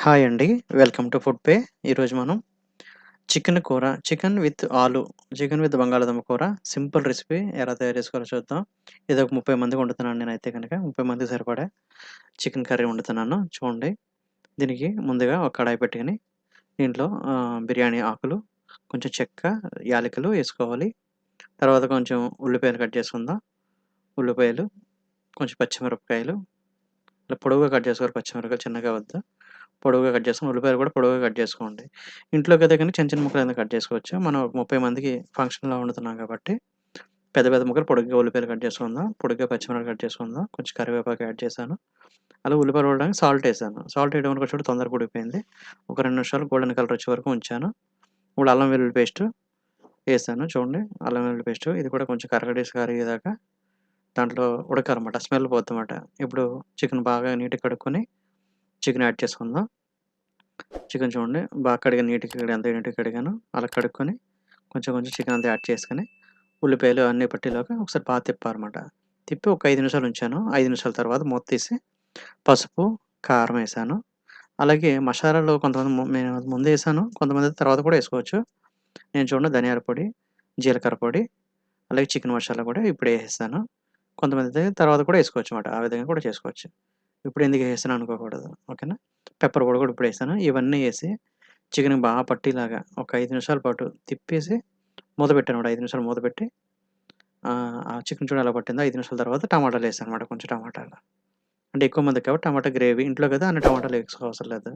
Hi అండి. Welcome to food pay. ఈరోజు మనం చికెన్ కూర, చికెన్ విత్ ఆలు, చికెన్ విత్ బంగాళాదుంప కూర సింపుల్ రెసిపీ ఎలా తయారు చేసుకోవాలో చూద్దాం. ఇది ఒక 30 మందికి వండుతున్నాను నేనైతే గనక. 30 మందికి సరిపడా చికెన్ కర్రీ వండుతున్నాను. చూడండి. దీనికి ముందుగా ఒక కడాయి పెట్టుకొని దీంట్లో బిర్యానీ ఆకులు, కొంచెం చెక్క, యాలకులు ఏసుకోవాలి. తర్వాత కొంచెం ఉల్లిపాయలు కట్ చేసుకుందాం. ఉల్లిపాయలు, కొంచెం పచ్చిమిరపకాయలు ఇలా పొడవుగా కట్ చేసుకోవాలి పచ్చిమిరపకాయలు చిన్నగా వద్దు. పొడవుగా కట్ చేసుకొని ఉల్లిపాయలు కూడా పొడవుగా కట్ చేసుకోండి. ఇంట్లోకైతే గనుక చిన్న చిన్న ముక్కలు కింద కట్ చేసుకోవచ్చు. మనం ఒక 30 మందికి ఫంక్షన్‌లో వండుతున్నాం కాబట్టి పెద్ద పెద్ద ముక్కలు పొడుగ్గా ఉల్లిపాయలు కట్ చేసుకుందాం. పొడుగ్గా పచ్చిమిరపకాయలు కట్ చేసుకుందాం. కొంచెం కరివేపాకు యాడ్ చేశాను. అలా ఉల్లిపాయలు ఉడకడానికి సాల్ట్ ఏసాను. సాల్ట్ వేయడం వల్ల చూడు తొందరగా ఉడికిపోయింది. ఒక 2 నిమిషాలు గోల్డెన్ కలర్ వచ్చే వరకు ఉంచాను. ఇప్పుడు అల్లం వెల్లుల్లి పేస్ట్ ఏసాను. చూడండి అల్లం వెల్లుల్లి పేస్ట్ ఇది కూడా కొంచెం కరిగేదాకా దాంట్లో ఉడకాలన్నమాట. స్మెల్ పోద్దన్నమాట. ఇప్పుడు చికెన్ బాగా నీట్‌గా కడుక్కొని చికెన్ యాడ్ చేసుకుందాం. చికెన్ చూడండి బాగా కడిగాను నీట్‌గా ఎంత నీట్‌గా కడిగానో అలా కడుక్కొని కొంచెం కొంచెం చికెన్ అంతా యాడ్ చేసుకొని ఉల్లిపాయలు అన్నీ పట్టేలాగా ఒకసారి బాగా తిప్పాలన్నమాట. తిప్పి ఒక 5 నిమిషాలు ఉంచాను. 5 నిమిషాల తర్వాత మూత తీసి పసుపు, కారం ఏసాను. అలాగే మసాలాలు కొంతమంది నేను ముందేసాను. కొంతమంది తర్వాత కూడా ఏసుకోవచ్చు. నేను చూడండి ధనియాల పొడి, జీలకర్ర పొడి, అలాగే చికెన్ మసాలా కూడా ఇప్పుడే ఏసేసాను. కొంతమంది తర్వాత కూడా ఏసుకోవచ్చన్నమాట. ఆ విధంగా కూడా చేసుకోవచ్చు. ఇప్పుడు ఎందుకు ఏసాను అనుకోకూడదు. ఓకేనా? పెప్పర్ పొడి కూడా ఇప్పుడేసాను. ఇవన్నీ ఏసి చికెన్‌కి బాగా పట్టేలాగా ఒక 5 నిమిషాల పాటు తిప్పేసి మూత పెట్టానన్నమాట. 5 నిమిషాలు మూత పెట్టి ఆ చికెన్ చూడు ఎలా పట్టిందో 5 నిమిషాల తర్వాత టమాటాలేసానన్నమాట. కొంచెం టమాటాలు. అంటే ఎక్కువ మందికి కాబట్టి టమాటా గ్రేవీ ఇంట్లో కదా అన్ని టమాటాలు ఏసుకోవసరం లేదు.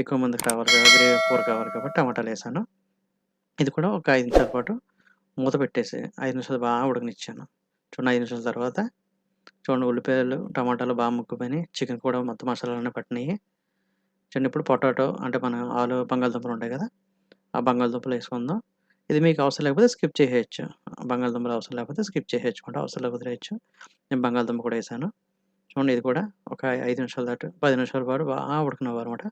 ఎక్కువ మందికి కావాలి కదా! గ్రేవీ కూర కావాలి కాబట్టి టమాటాలేసాను. ఇది కూడా ఒక 5 నిమిషాల పాటు మూత పెట్టేసి 5 నిమిషాలు బాగా ఉడకనిచ్చాను. చూడండి 5 నిమిషాల తర్వాత చూడండి ఉల్లిపాయలు, టమాటాలు బాగా మగ్గిపోయినాయి. చికెన్ కూడా మొత్తం మసాలాలన్నీ పట్టినియి. చూడండి ఇప్పుడు పొటాటో అంటే మన బంగాళదుంపలుంటాయి కదా! ఆ బంగాళదుంపలేసుకుందాం. ఇది మీకు అవసరం లేకపోతే స్కిప్ చేసేయొచ్చు. బంగాళదుంపలు అవసరం లేకపోతే స్కిప్ చేసేయొచ్చుమాట. అవసరం లేకపోతే వదిలేయొచ్చు. నేను బంగాళదుంప కూడా ఏసాను. చూడండి ఇది కూడా ఒక 5 నిమిషాల దాకా 10 నిమిషాల పాటు బాగా ఉడకనివ్వాలన్నమాట.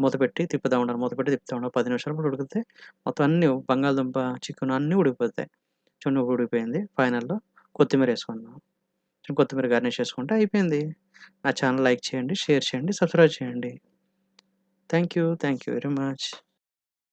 మూత పెట్టి తిప్పుతా ఉండాలి. మూత పెట్టి తిప్పుతా ఉండాలి. 10 నిమిషాల పాటు ఉడికితే మొత్తం అన్నీ బంగాళదుంప, చికెన్ అన్నీ ఉడికిపోతాయి. చూడండి ఉడికిపోయింది. ఫైనల్‌లో కొత్తిమీరేసుకుందాం. కొత్తిమీర గార్నిష్ చేసుకుంటే అయిపోయింది. నా ఛానల్ లైక్ చేయండి, షేర్ చేయండి, సబ్స్క్రైబ్ చేయండి. Thank you. Thank you very much.